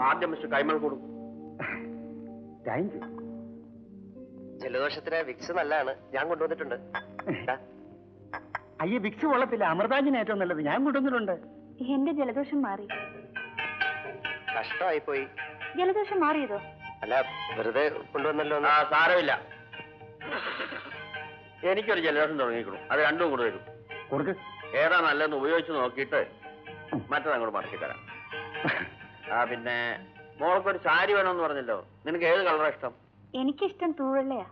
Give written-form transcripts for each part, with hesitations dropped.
ആദ്യം മിസ്റ്റർ കൈമൾ കൊടുക്കും. Thank you. ജലദോഷത്തിന് Vicks നല്ലതാണ്, ഞാൻ കൊണ്ടുവന്നിട്ടുണ്ട്. അയ്യ, വിക്സ് കൊള്ളത്തില്ല, അമൃതാഞ്ജന ഏറ്റവും നല്ലത്, ഞാൻ കൊണ്ടുവന്നിട്ടുണ്ട്. എന്റെ ജലദോഷം മാറി. കഷ്ടമായി പോയി. ജലദോഷം മാറിയതോ? അല്ല, വെറുതെ കൊണ്ടുവന്നല്ലോ. സാരമില്ല, എനിക്കൊരു ജലദോഷം തുടങ്ങിക്കണം. അത് രണ്ടും കൂടെ വരും. കൊടുക്ക്. ഏതാ നല്ലതെന്ന് ഉപയോഗിച്ച് നോക്കിയിട്ട് മറ്റേതങ്ങോട്ട് മടക്കി തരാം. പിന്നെ മോൾക്കൊരു സാരി വേണമെന്ന് പറഞ്ഞല്ലോ, നിനക്ക് ഏത് കളറാ ഇഷ്ടം? എനിക്കിഷ്ടം തൂവെള്ളയാ.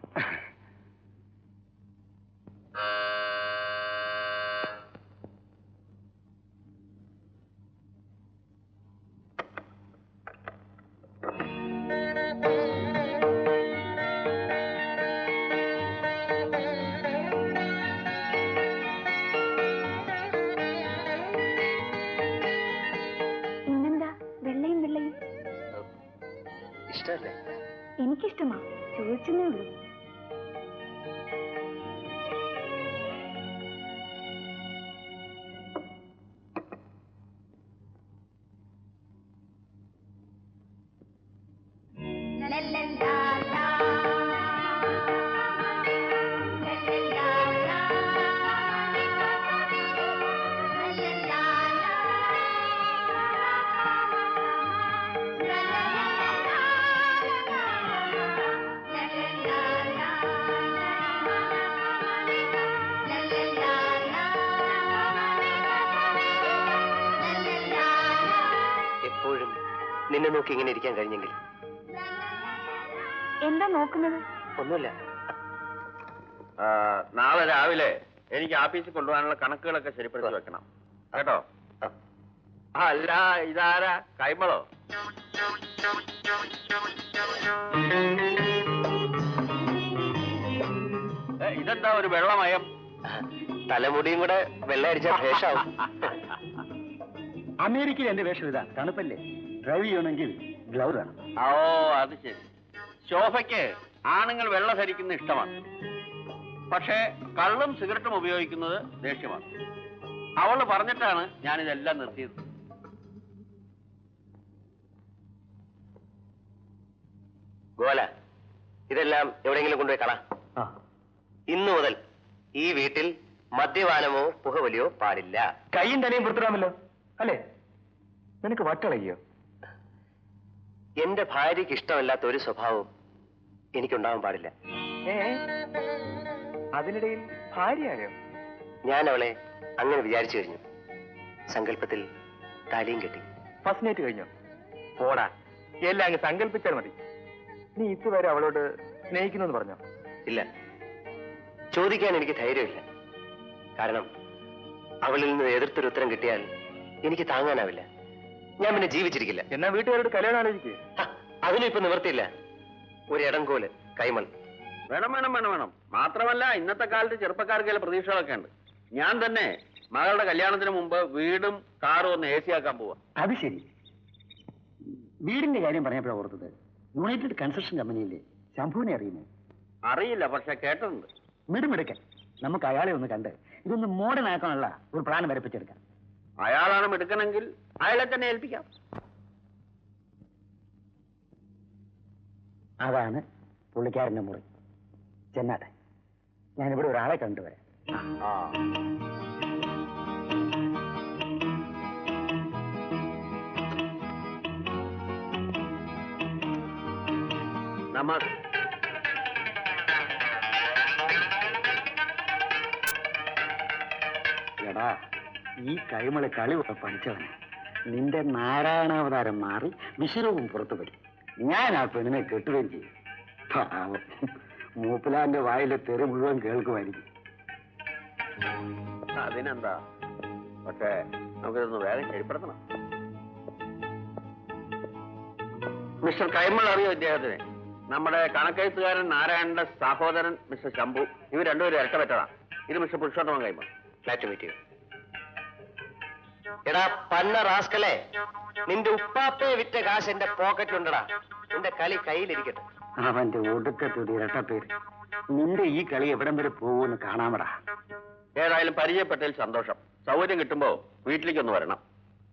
പിന്നെന്താ വെള്ളയും വെള്ളയും? ഇഷ്ടല്ലേ? എനിക്കിഷ്ടമാ, ചോദിച്ചെന്നേ ഉള്ളൂ. എപ്പോഴും നിന്നെ നോക്കി ഇങ്ങനെ ഇരിക്കാൻ കഴിഞ്ഞെങ്കിൽ. എന്താ നോക്കുന്നത്? ഒന്നുമില്ല. നാളെ രാവിലെ എനിക്ക് ആഫീസിൽ കൊണ്ടുപോകാനുള്ള കണക്കുകളൊക്കെ ശരിപ്പെടുത്തി വെക്കണം കേട്ടോ. അല്ല, ഇതാരാ? കൈമളോ? ഇതെന്താ ഒരു വെള്ളമയം? തലമുടിയും കൂടെ വെള്ളം അടിച്ചാൽ ഭേഷാവും. അമേരിക്കയിൽ എന്റെ വേഷം ഇതാ, തണുപ്പല്ലേ, ഡ്രൈവ് ചെയ്യണമെങ്കിൽ ഗ്ലൗസ് വേണം. ഓ, അത് ശരി. ശോഭയ്ക്ക് ആണുങ്ങൾ വെള്ളം ധരിക്കുന്ന ഇഷ്ടമാണ്, പക്ഷേ കള്ളും സിഗരറ്റും ഉപയോഗിക്കുന്നത് ദേഷ്യമാണ്. അവള് പറഞ്ഞിട്ടാണ് ഞാനിതെല്ലാം നിർത്തിയത്. ഗോല, ഇതെല്ലാം എവിടെയെങ്കിലും കൊണ്ടുപോയി കളാ. ഇന്നു മുതൽ ഈ വീട്ടിൽ മദ്യപാനമോ പുകവലിയോ പാടില്ല. കൈയും തലയും പുറത്തിടാമല്ലോ അല്ലേ? നിനക്ക് വട്ടളയ്യോ? എന്റെ ഭാര്യയ്ക്ക് ഇഷ്ടമല്ലാത്ത ഒരു സ്വഭാവവും എനിക്കുണ്ടാവാൻ പാടില്ല. അതിനിടയിൽ ഭാര്യയായോ? ഞാൻ അവളെ അങ്ങനെ വിചാരിച്ചു കഴിഞ്ഞു. സങ്കല്പത്തിൽ താലിയും കെട്ടി. ഫസ്റ്റ് നൈറ്റ് കഴിഞ്ഞോ? പോടാ, എല്ലാം അങ്ങ് സങ്കല്പിച്ചാൽ മതി. നീ ഇതുവരെ അവളോട് സ്നേഹിക്കുന്നു പറഞ്ഞോ? ഇല്ല, ചോദിക്കാൻ എനിക്ക് ധൈര്യമില്ല. കാരണം അവളിൽ നിന്ന് എതിർത്തൊരു ഉത്തരം കിട്ടിയാൽ എനിക്ക് താങ്ങാനാവില്ല. ഞാൻ പിന്നെ ജീവിച്ചിരിക്കില്ല. എന്നാ വീട്ടുകാരോട് കല്യാണം ആലോചിക്കേ? അതിനും ഇപ്പൊ നിവർത്തിയില്ല. ഒരു ഇടംകോല് കൈമൾ. വേണം വേണം വേണം വേണം. മാത്രമല്ല, ഇന്നത്തെ കാലത്ത് ചെറുപ്പക്കാർക്ക് ചില പ്രതീക്ഷകളൊക്കെ ഉണ്ട്. ഞാൻ തന്നെ മകളുടെ കല്യാണത്തിന് മുമ്പ് വീടും കാറും ഒന്ന് AC ആക്കാൻ പോവാ. അത് ശരി. വീടിന്റെ കാര്യം പറഞ്ഞപ്പോഴാണ് ഓർത്തത്, യുണൈറ്റഡ് കൺസ്ട്രക്ഷൻ കമ്പനിയിലെ ശംഭുവിനെ അറിയുമോ? അറിയില്ല, പക്ഷെ കേട്ടിട്ടുണ്ട്. മിടുമിടുക്കൻ. നമുക്ക് അയാളെ ഒന്ന് കണ്ട് ഇതൊന്ന് മോഡേൺ ആക്കാനുള്ള ഒരു പ്ലാൻ വരപ്പിച്ചെടുക്കാം. അയാളാണ് മിടുക്കനെങ്കിൽ അയാളെ തന്നെ ഏൽപ്പിക്കാം. അതാണ് പുള്ളിക്കാരന്റെ മുറി. ചെന്നാട്ടെ, ഞാനിവിടെ ഒരാളെ കണ്ടുവരാം. എടാ, ഈ കൈമള് കളി പഠിച്ചവനെ. നിന്റെ നാരായണാവതാരം മാറി വിശ്വരൂപം പുറത്തു വരും. ഞാൻ ആ പെണ്ണിനെ കെട്ടുകയും ചെയ്യും. പാവം, മൂപ്പിലാന്റെ വായിലെ തെറി മുഴുവൻ കേൾക്കുമായിരിക്കും. അതിനെന്താ, പക്ഷേ നമുക്കിതൊന്ന് വേഗം ശരിപ്പെടുത്തണം. മിസ്റ്റർ കൈമൾ അറിയോ ഇദ്ദേഹത്തിന്? നമ്മുടെ കണക്കെഴുത്തുകാരൻ നാരായണന്റെ സഹോദരൻ മിസ്റ്റർ ശംഭു. ഇവർ രണ്ടുപേരും ഇരട്ടപ്പെട്ടതാണ്. ഇത് mister Purushothaman Kaimal. Flat meet ചെയ്യും. എടാ പന്ന റാസ്കലേ, നിന്റെ ഉപ്പാപ്പയെ വിറ്റ കാശ് എന്റെ പോക്കറ്റിലുണ്ടടാ. നിന്റെ കളി കയ്യിലിരിക്കട്ടെ. അവന്റെ ഒടുക്കത്തൊരു ഇരട്ടപ്പേര്. നിന്റെ ഈ കളി എവിടം വരെ പോകുമെന്ന് കാണാമടാ. ഏതായാലും പരിചയപ്പെട്ടതിൽ സന്തോഷം. സൗകര്യം കിട്ടുമ്പോ വീട്ടിലേക്കൊന്ന് വരണം.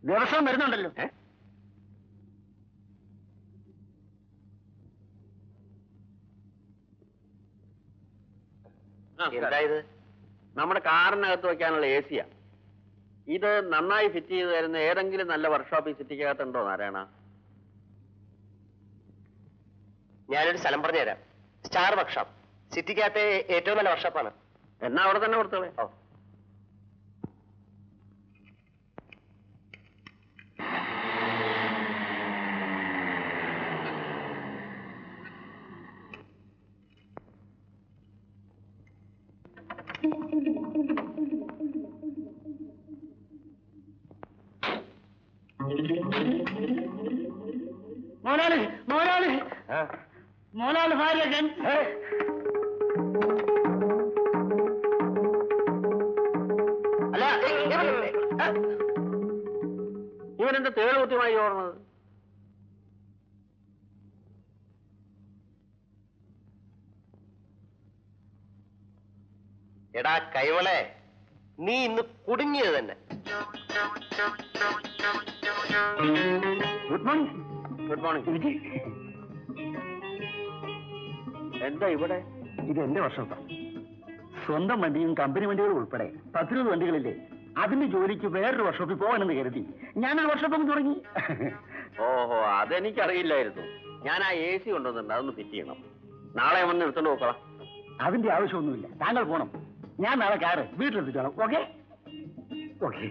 ദിവസവും വരുന്നുണ്ടല്ലോ. എന്താ ഇത്? നമ്മുടെ കാറിനകത്ത് വെക്കാനുള്ള എ സിയാ. ഇത് നന്നായി ഫിറ്റ് ചെയ്ത് തരുന്ന ഏതെങ്കിലും നല്ല വർക്ക്ഷോപ്പ് ഈ സിറ്റിക്കകത്തുണ്ടോ നാരായണ? ഞാനൊരു സ്ഥലം പറഞ്ഞുതരാം. Star workshop. സിറ്റിക്കകത്തെ ഏറ്റവും നല്ല വർക്ക്ഷോപ്പാണ്. എന്നാ അവിടെ തന്നെ കൊടുത്തോളെ. ഓ, മോനാളി മോനാളി മോനാളി ഭാര്യകൻ അല്ല, ഇവനെന്താ തേളുകുത്തിയുമായി ഓടുന്നത്? എടാ കൈവളെ, നീ ഇന്ന് കുടുങ്ങിയത് തന്നെ. Good morning. Good morning. എന്താ ഇവിടെ? ഇത് എന്റെ വർഷോപ്പാ. സ്വന്തം വണ്ടിയും കമ്പനി വണ്ടികളും ഉൾപ്പെടെ 10-20 വണ്ടികളില്ലേ, അതിന്റെ ജോലിക്ക് വേറൊരു വർഷോപ്പിൽ പോകാനെന്ന് കരുതി ഞാനൊരു വർഷോപ്പ് തുടങ്ങി. ഓഹോ, അതെനിക്കറിയില്ലായിരുന്നു. ഞാൻ ആ എ സി കൊണ്ടുവന്നിട്ടുണ്ട്, അതൊന്ന് ഫിറ്റ് ചെയ്യണം. നാളെ വന്ന് എടുത്തോണ്ട് നോക്കാം. അതിന്റെ ആവശ്യമൊന്നുമില്ല, താങ്കൾ പോണം. ഞാൻ നാളെ കാറ് വീട്ടിലെത്തിച്ചോളാം. Okay okay.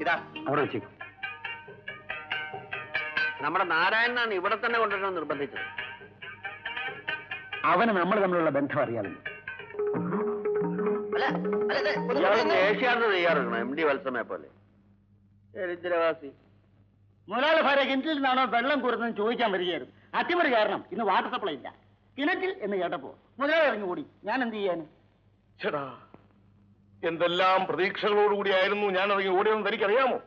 ഇതാ അവിടെ വെച്ചേക്കും. നമ്മുടെ നാരായണനാണ് ഇവിടെ തന്നെ കൊണ്ടുവരണം നിർബന്ധിച്ചത്. അവന് നമ്മൾ തമ്മിലുള്ള ബന്ധം അറിയാമല്ലോ. അല്ല അല്ല, ഇത് ഒന്ന് ഇയാൾ ഒന്ന് ദേശീയാർത്ഥ തയ്യാറെടുക്കണം, MD വത്സമയെ പോലെ. ദരിദ്രവാസി. മുതലാളി ഭാര്യ കിണറ്റിൽ നിന്നാണോ വെള്ളം കുറുന്നെന്ന് ചോദിക്കാൻ വരികയായിരുന്നു. അട്ടിമറി കാരണം ഇന്ന് വാട്ടർ സപ്ലൈ ഇല്ല. കിണറ്റിൽ എന്ന് കേട്ടപ്പോ മുതലാളി ഇറങ്ങി ഓടി. ഞാൻ എന്ത് ചെയ്യാന്? ചേടാ, എന്തെല്ലാം പ്രതീക്ഷകളോടുകൂടിയായിരുന്നു ഞാൻ ഇറങ്ങി ഓടിയെന്ന് തനിക്കറിയാമോ?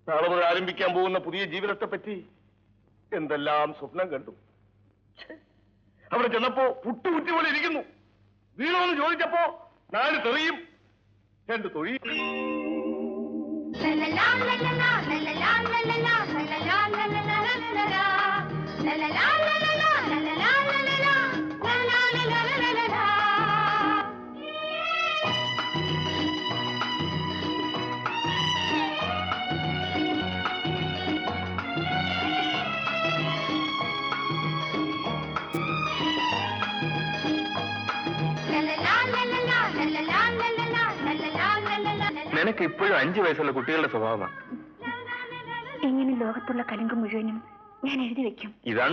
നാളെ മുതൽ ആരംഭിക്കാൻ പോകുന്ന പുതിയ ജീവിതത്തെ പറ്റി എന്തെല്ലാം സ്വപ്നം കണ്ടു. ഛെ, അവിടെ ചെന്നപ്പോ പുട്ടുകുറ്റി പോലെ ഇരിക്കുന്നു. വീണോന്ന് ചോദിച്ചപ്പോ 4 തെറിയും 2 തൊഴിയും. നിനക്ക് ഇപ്പോഴും 5 വയസ്സുള്ള കുട്ടികളുടെ സ്വഭാവമാണ്. ഇങ്ങനെ ലോകത്തുള്ള കലങ്ക് മുഴുവനും ഞാൻ എഴുതി വെക്കും. ഇതാണ്